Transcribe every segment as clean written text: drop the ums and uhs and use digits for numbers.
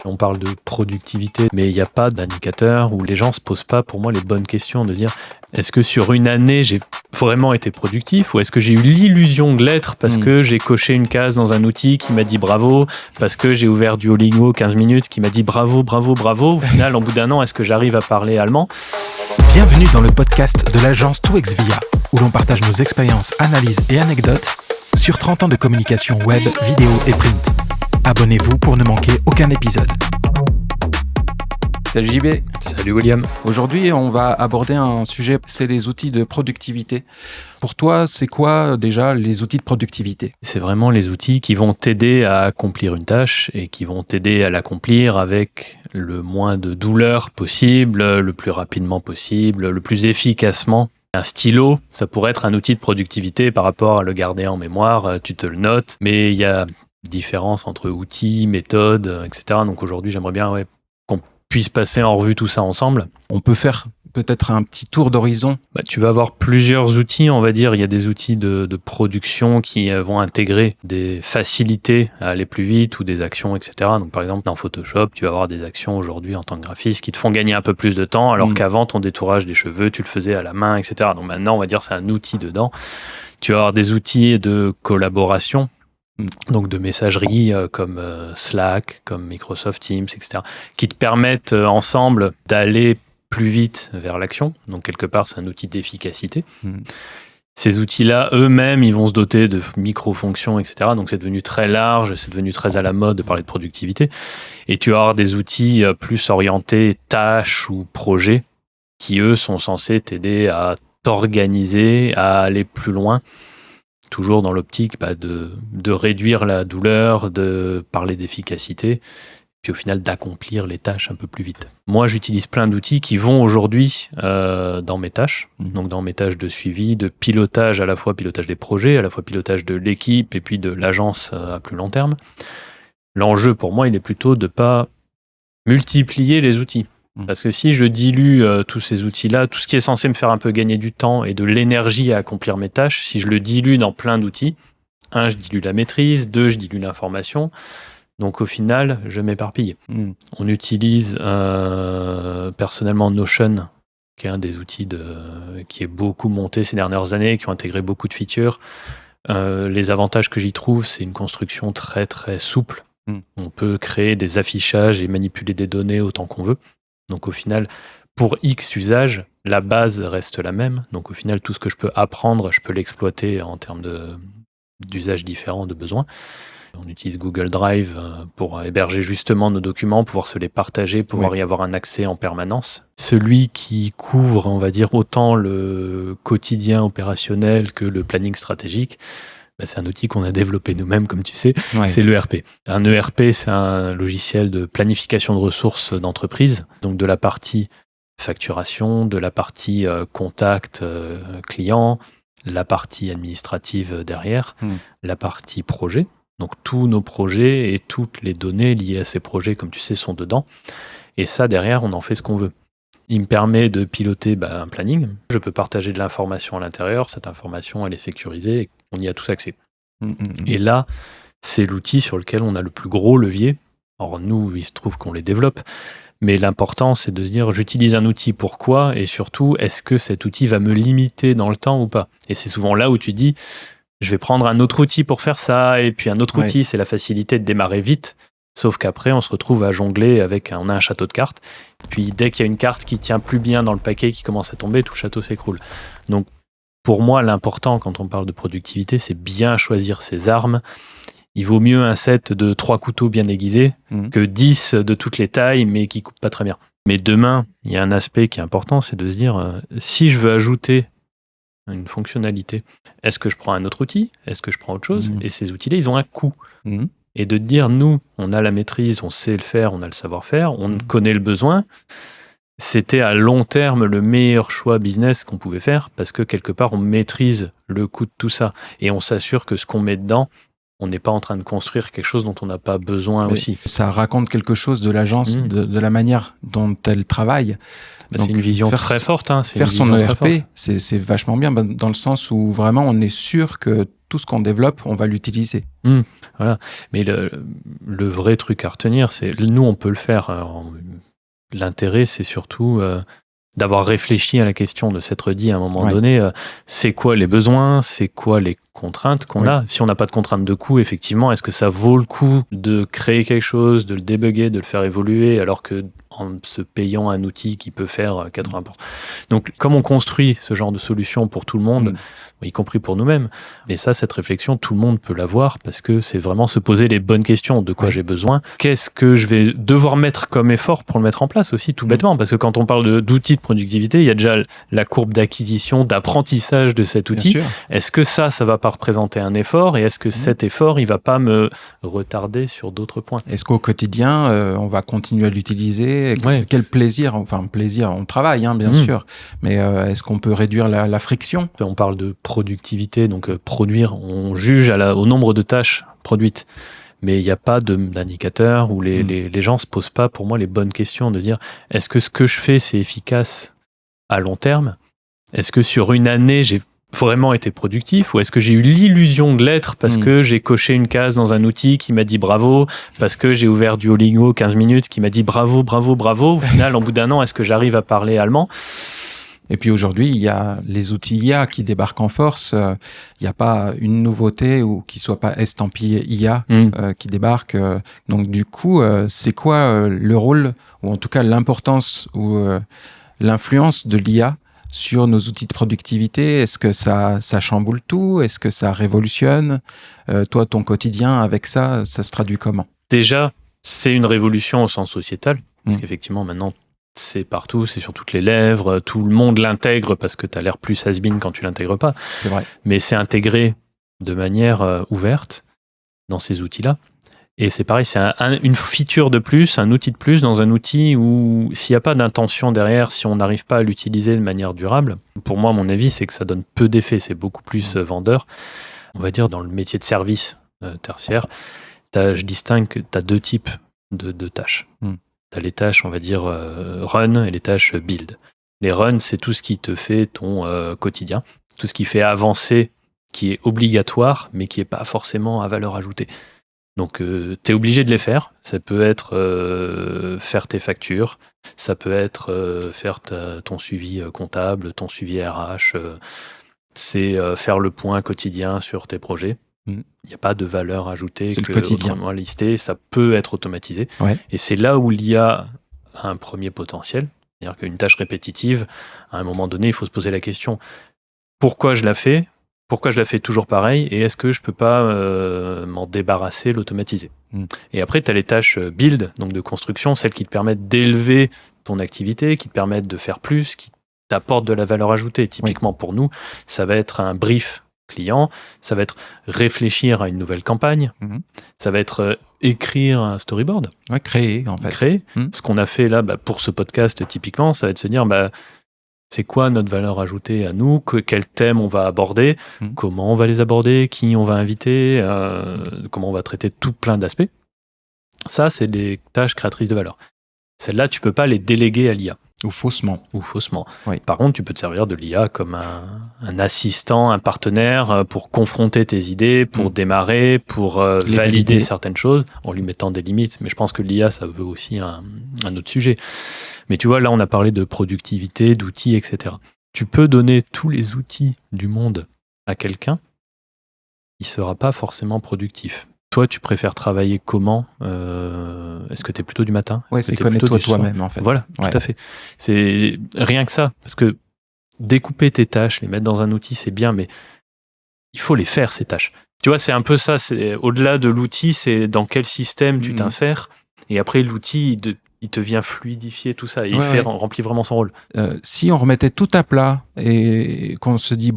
On parle de productivité, mais il n'y a pas d'indicateur où les gens se posent pas, pour moi, les bonnes questions de dire est-ce que sur une année, j'ai vraiment été productif ou est-ce que j'ai eu l'illusion de l'être parce que j'ai coché une case dans un outil qui m'a dit bravo, parce que j'ai ouvert Duolingo 15 minutes qui m'a dit bravo, bravo, bravo. Au final, en bout d'un an, est-ce que j'arrive à parler allemand ? Bienvenue dans le podcast de l'agence 2xVia, où l'on partage nos expériences, analyses et anecdotes sur 30 ans de communication web, vidéo et print. Abonnez-vous pour ne manquer aucun épisode. Salut JB. Salut William. Aujourd'hui, on va aborder un sujet, c'est les outils de productivité. Pour toi, c'est quoi déjà les outils de productivité ? C'est vraiment les outils qui vont t'aider à accomplir une tâche et qui vont t'aider à l'accomplir avec le moins de douleur possible, le plus rapidement possible, le plus efficacement. Un stylo, ça pourrait être un outil de productivité par rapport à le garder en mémoire, tu te le notes, mais il y a différence entre outils, méthodes, etc. Donc aujourd'hui, j'aimerais bien qu'on puisse passer en revue tout ça ensemble. On peut faire peut-être un petit tour d'horizon. Tu vas avoir plusieurs outils, on va dire. Il y a des outils de production qui vont intégrer des facilités à aller plus vite ou des actions, etc. Donc par exemple, dans Photoshop, tu vas avoir des actions aujourd'hui en tant que graphiste qui te font gagner un peu plus de temps, alors qu'avant, ton détourage des cheveux, tu le faisais à la main, etc. Donc maintenant, on va dire c'est un outil dedans. Tu vas avoir des outils de collaboration, donc de messagerie comme Slack, comme Microsoft Teams, etc., qui te permettent ensemble d'aller plus vite vers l'action. Donc quelque part, c'est un outil d'efficacité. Ces outils-là, eux-mêmes, ils vont se doter de micro-fonctions, etc. Donc c'est devenu très large, c'est devenu très à la mode de parler de productivité. Et tu vas avoir des outils plus orientés tâches ou projets qui, eux, sont censés t'aider à t'organiser, à aller plus loin, toujours dans l'optique de réduire la douleur, de parler d'efficacité, puis au final d'accomplir les tâches un peu plus vite. Moi, j'utilise plein d'outils qui vont aujourd'hui dans mes tâches, donc dans mes tâches de suivi, de pilotage, à la fois pilotage des projets, à la fois pilotage de l'équipe et puis de l'agence à plus long terme. L'enjeu pour moi, il est plutôt de ne pas multiplier les outils. Parce que si je dilue tous ces outils-là, tout ce qui est censé me faire un peu gagner du temps et de l'énergie à accomplir mes tâches, si je le dilue dans plein d'outils, 1, je dilue la maîtrise, 2, je dilue l'information. Donc au final, je m'éparpille. On utilise personnellement Notion, qui est un des outils qui est beaucoup monté ces dernières années, qui ont intégré beaucoup de features. Les avantages que j'y trouve, c'est une construction très très souple. On peut créer des affichages et manipuler des données autant qu'on veut. Donc au final, pour X usage, la base reste la même. Donc au final, tout ce que je peux apprendre, je peux l'exploiter en termes d'usages différents, de besoins. On utilise Google Drive pour héberger justement nos documents, pouvoir se les partager, pouvoir y avoir un accès en permanence. Celui qui couvre, on va dire, autant le quotidien opérationnel que le planning stratégique, c'est un outil qu'on a développé nous-mêmes, comme tu sais, c'est l'ERP. Un ERP, c'est un logiciel de planification de ressources d'entreprise, donc de la partie facturation, de la partie contact client, la partie administrative derrière, la partie projet. Donc tous nos projets et toutes les données liées à ces projets, comme tu sais, sont dedans. Et ça, derrière, on en fait ce qu'on veut. Il me permet de piloter un planning. Je peux partager de l'information à l'intérieur. Cette information, elle est sécurisée et on y a tous accès. Et là, c'est l'outil sur lequel on a le plus gros levier. Or, nous, il se trouve qu'on les développe. Mais l'important, c'est de se dire, j'utilise un outil, pourquoi ? Et surtout, est-ce que cet outil va me limiter dans le temps ou pas ? Et c'est souvent là où tu dis, je vais prendre un autre outil pour faire ça, et puis un autre outil, c'est la facilité de démarrer vite. Sauf qu'après, on se retrouve à jongler on a un château de cartes. Puis dès qu'il y a une carte qui tient plus bien dans le paquet, qui commence à tomber, tout le château s'écroule. Donc, pour moi, l'important quand on parle de productivité, c'est bien choisir ses armes. Il vaut mieux un set de 3 couteaux bien aiguisés que 10 de toutes les tailles, mais qui coupent pas très bien. Mais demain, il y a un aspect qui est important, c'est de se dire, si je veux ajouter une fonctionnalité, est-ce que je prends un autre outil ? Est-ce que je prends autre chose ? Et ces outils-là, ils ont un coût. Et de dire, nous, on a la maîtrise, on sait le faire, on a le savoir-faire, on connaît le besoin, c'était à long terme le meilleur choix business qu'on pouvait faire, parce que quelque part, on maîtrise le coût de tout ça. Et on s'assure que ce qu'on met dedans, on n'est pas en train de construire quelque chose dont on n'a pas besoin aussi. Ça raconte quelque chose de l'agence, de la manière dont elle travaille. C'est une vision très forte. Faire son ERP, c'est vachement bien, dans le sens où vraiment on est sûr que tout ce qu'on développe, on va l'utiliser. Voilà. Mais le vrai truc à retenir, c'est nous, on peut le faire. Alors, l'intérêt, c'est surtout d'avoir réfléchi à la question, de s'être dit à un moment donné, c'est quoi les besoins, c'est quoi les contraintes qu'on a. Si on n'a pas de contraintes de coût, effectivement, est-ce que ça vaut le coup de créer quelque chose, de le débugger, de le faire évoluer, alors que en se payant un outil qui peut faire 80%. Donc, comme on construit ce genre de solution pour tout le monde, y compris pour nous-mêmes, et ça, cette réflexion, tout le monde peut l'avoir parce que c'est vraiment se poser les bonnes questions. De quoi j'ai besoin? Qu'est-ce que je vais devoir mettre comme effort pour le mettre en place aussi, tout bêtement? Parce que quand on parle d'outils de productivité, il y a déjà la courbe d'acquisition, d'apprentissage de cet outil. Est-ce que ça va pas représenter un effort? Et est-ce que cet effort, il va pas me retarder sur d'autres points? Est-ce qu'au quotidien, on va continuer à l'utiliser? Quel plaisir, on travaille, bien sûr, mais est-ce qu'on peut réduire la friction? On parle de productivité, donc produire, on juge au nombre de tâches produites. Mais il n'y a pas d'indicateur où les gens ne se posent pas, pour moi, les bonnes questions de dire, est-ce que ce que je fais, c'est efficace à long terme? Est-ce que sur une année, j'ai vraiment été productif, ou est-ce que j'ai eu l'illusion de l'être parce que j'ai coché une case dans un outil qui m'a dit bravo, parce que j'ai ouvert Duolingo 15 minutes qui m'a dit bravo, bravo, bravo. Au final, au bout d'un an, est-ce que j'arrive à parler allemand? Et puis aujourd'hui, il y a les outils IA qui débarquent en force. Il n'y a pas une nouveauté ou qui soit pas estampillé IA qui débarque. Donc du coup, c'est quoi le rôle, ou en tout cas l'importance ou l'influence de l'IA sur nos outils de productivité? Est-ce que ça chamboule tout? Est-ce que ça révolutionne? Toi, ton quotidien avec ça se traduit comment? Déjà, c'est une révolution au sens sociétal, parce qu'effectivement, maintenant, c'est partout, c'est sur toutes les lèvres, tout le monde l'intègre parce que tu as l'air plus has-been quand tu l'intègres pas. C'est vrai. Mais c'est intégré de manière ouverte dans ces outils-là. Et c'est pareil, c'est une feature de plus, un outil de plus dans un outil où s'il n'y a pas d'intention derrière, si on n'arrive pas à l'utiliser de manière durable, pour moi, mon avis, c'est que ça donne peu d'effet, c'est beaucoup plus vendeur. On va dire dans le métier de service tertiaire, je distingue que tu as deux types de tâches. Tu as les tâches, on va dire, run et les tâches build. Les run, c'est tout ce qui te fait ton quotidien, tout ce qui fait avancer, qui est obligatoire, mais qui n'est pas forcément à valeur ajoutée. Donc, tu es obligé de les faire. Ça peut être faire tes factures, ça peut être faire ton suivi comptable, ton suivi RH, c'est faire le point quotidien sur tes projets. Il n'y a pas de valeur ajoutée c'est que autrement listée, ça peut être automatisé. Et c'est là où l'IA a un premier potentiel. C'est-à-dire qu'une tâche répétitive, à un moment donné, il faut se poser la question, pourquoi je la fais? Pourquoi je la fais toujours pareil? Et est-ce que je ne peux pas m'en débarrasser, l'automatiser? Et après, tu as les tâches build, donc de construction, celles qui te permettent d'élever ton activité, qui te permettent de faire plus, qui t'apportent de la valeur ajoutée. Typiquement pour nous, ça va être un brief client, ça va être réfléchir à une nouvelle campagne, ça va être écrire un storyboard. Créer, en fait. Créer. Ce qu'on a fait là, pour ce podcast, typiquement, ça va être se dire, c'est quoi notre valeur ajoutée à nous, quel thème on va aborder, comment on va les aborder, qui on va inviter, comment on va traiter tout plein d'aspects. Ça, c'est des tâches créatrices de valeur. Celles-là, tu peux pas les déléguer à l'IA. Ou faussement. Oui. Par contre, tu peux te servir de l'IA comme un assistant, un partenaire pour confronter tes idées, pour démarrer, pour valider certaines choses, en lui mettant des limites. Mais je pense que l'IA, ça veut aussi un autre sujet. Mais tu vois, là, on a parlé de productivité, d'outils, etc. Tu peux donner tous les outils du monde à quelqu'un, il ne sera pas forcément productif. Toi, tu préfères travailler comment? Est-ce que tu es plutôt du matin? Oui, c'est connais-toi toi-même, en fait. Voilà, tout à fait. C'est rien que ça, parce que découper tes tâches, les mettre dans un outil, c'est bien, mais il faut les faire, ces tâches. Tu vois, c'est un peu ça, c'est au-delà de l'outil, c'est dans quel système tu t'insères, et après, l'outil, il te vient fluidifier tout ça, et il remplit vraiment son rôle. Si on remettait tout à plat et qu'on se dit,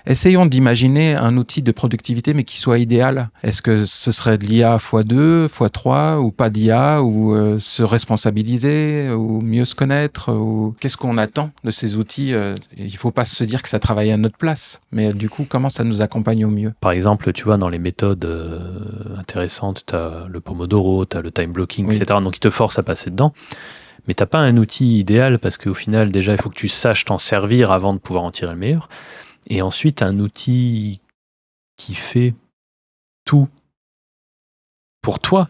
essayons d'imaginer un outil de productivité, mais qui soit idéal. Est-ce que ce serait de l'IA x2, x3, ou pas d'IA, ou se responsabiliser, ou mieux se connaître, ou qu'est-ce qu'on attend de ces outils? Il ne faut pas se dire que ça travaille à notre place, mais du coup, comment ça nous accompagne au mieux? Par exemple, tu vois, dans les méthodes intéressantes, tu as le Pomodoro, tu as le time blocking, etc., donc ils te forcent à passer dedans. Mais t'as pas un outil idéal parce qu'au final, déjà, il faut que tu saches t'en servir avant de pouvoir en tirer le meilleur. Et ensuite, un outil qui fait tout pour toi,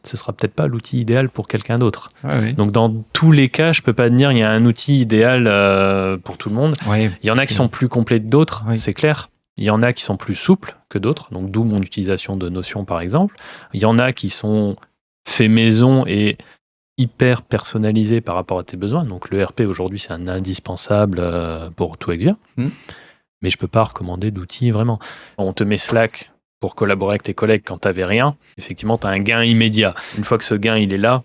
ce sera peut-être pas l'outil idéal pour quelqu'un d'autre. Oui. Donc dans tous les cas, je peux pas te dire il y a un outil idéal pour tout le monde. Il y en a qui sont plus complets que d'autres, c'est clair. Il y en a qui sont plus souples que d'autres, donc d'où mon utilisation de Notion par exemple. Il y en a qui sont faits maison et hyper personnalisés par rapport à tes besoins. Donc le RP aujourd'hui c'est un indispensable pour ToExvia. Mais je peux pas recommander d'outils vraiment. On te met Slack pour collaborer avec tes collègues quand tu n'avais rien, effectivement, tu as un gain immédiat. Une fois que ce gain, il est là,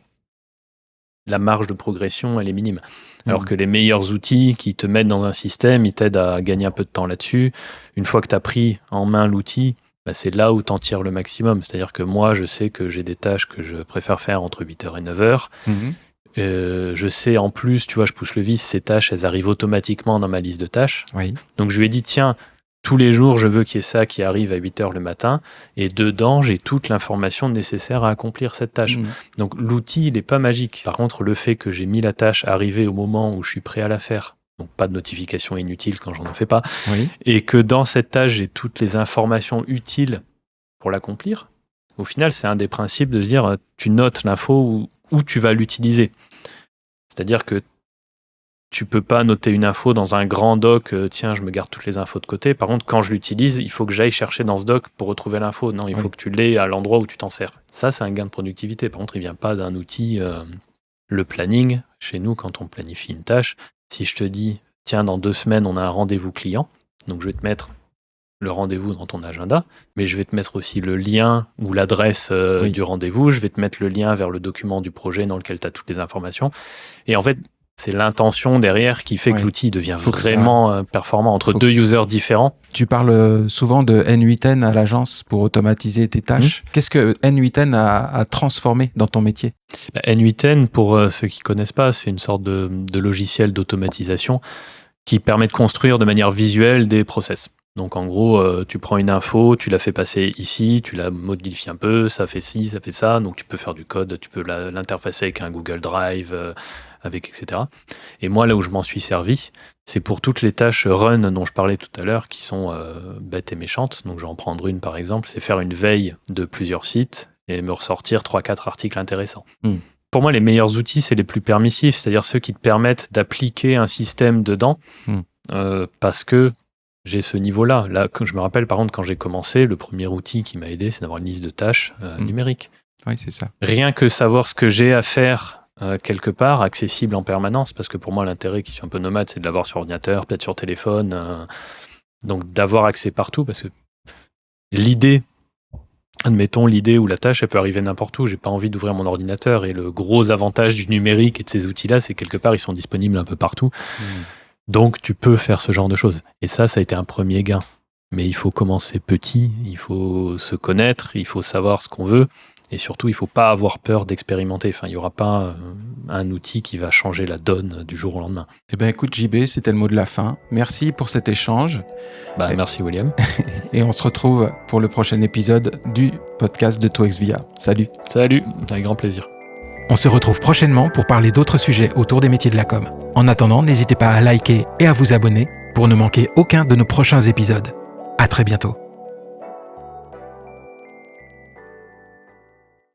la marge de progression, elle est minime. Alors que les meilleurs outils qui te mettent dans un système, ils t'aident à gagner un peu de temps là-dessus. Une fois que tu as pris en main l'outil, c'est là où tu en tires le maximum. C'est-à-dire que moi, je sais que j'ai des tâches que je préfère faire entre 8h et 9h. Je sais en plus, tu vois, je pousse le vice, ces tâches, elles arrivent automatiquement dans ma liste de tâches. Donc je lui ai dit, tiens, tous les jours, je veux qu'il y ait ça qui arrive à 8h le matin. Et dedans, j'ai toute l'information nécessaire à accomplir cette tâche. Donc, l'outil, il n'est pas magique. Par contre, le fait que j'ai mis la tâche arriver au moment où je suis prêt à la faire, donc pas de notification inutile quand j'en fais pas, et que dans cette tâche, j'ai toutes les informations utiles pour l'accomplir, au final, c'est un des principes de se dire, tu notes l'info où tu vas l'utiliser. C'est-à-dire que tu peux pas noter une info dans un grand doc, tiens, je me garde toutes les infos de côté. Par contre, quand je l'utilise, il faut que j'aille chercher dans ce doc pour retrouver l'info. Non, il faut que tu l'aies à l'endroit où tu t'en sers. Ça, c'est un gain de productivité. Par contre, il vient pas d'un outil. Le planning, chez nous, quand on planifie une tâche, si je te dis, tiens, dans 2 semaines, on a un rendez-vous client, donc je vais te mettre le rendez-vous dans ton agenda, mais je vais te mettre aussi le lien ou l'adresse du rendez-vous, je vais te mettre le lien vers le document du projet dans lequel tu as toutes les informations. Et en fait, c'est l'intention derrière qui fait que l'outil devient vraiment performant entre 2 users différents. Tu parles souvent de N8N à l'agence pour automatiser tes tâches. Qu'est-ce que N8N a transformé dans ton métier ? N8N, pour ceux qui ne connaissent pas, c'est une sorte de logiciel d'automatisation qui permet de construire de manière visuelle des process. Donc en gros, tu prends une info, tu la fais passer ici, tu la modifies un peu, ça fait ci, ça fait ça, donc tu peux faire du code, tu peux l'interfacer avec un Google Drive, etc. Et moi, là où je m'en suis servi, c'est pour toutes les tâches run dont je parlais tout à l'heure, qui sont bêtes et méchantes. Donc je vais en prendre une par exemple, c'est faire une veille de plusieurs sites et me ressortir 3-4 articles intéressants. Pour moi, les meilleurs outils, c'est les plus permissifs, c'est-à-dire ceux qui te permettent d'appliquer un système dedans, parce que j'ai ce niveau-là. Là, je me rappelle, par contre, quand j'ai commencé, le premier outil qui m'a aidé, c'est d'avoir une liste de tâches numérique. Oui, c'est ça. Rien que savoir ce que j'ai à faire quelque part, accessible en permanence, parce que pour moi, l'intérêt, qui suis un peu nomade, c'est de l'avoir sur ordinateur, peut-être sur téléphone, donc d'avoir accès partout, parce que l'idée où la tâche, elle peut arriver n'importe où. J'ai pas envie d'ouvrir mon ordinateur, et le gros avantage du numérique et de ces outils-là, c'est quelque part, ils sont disponibles un peu partout. Donc, tu peux faire ce genre de choses. Et ça a été un premier gain. Mais il faut commencer petit, il faut se connaître, il faut savoir ce qu'on veut. Et surtout, il ne faut pas avoir peur d'expérimenter. Enfin, il n'y aura pas un outil qui va changer la donne du jour au lendemain. Eh bien, écoute, JB, c'était le mot de la fin. Merci pour cet échange. Merci, William. Et on se retrouve pour le prochain épisode du podcast de ToExvia. Salut. Salut, avec grand plaisir. On se retrouve prochainement pour parler d'autres sujets autour des métiers de la com. En attendant, n'hésitez pas à liker et à vous abonner pour ne manquer aucun de nos prochains épisodes. À très bientôt.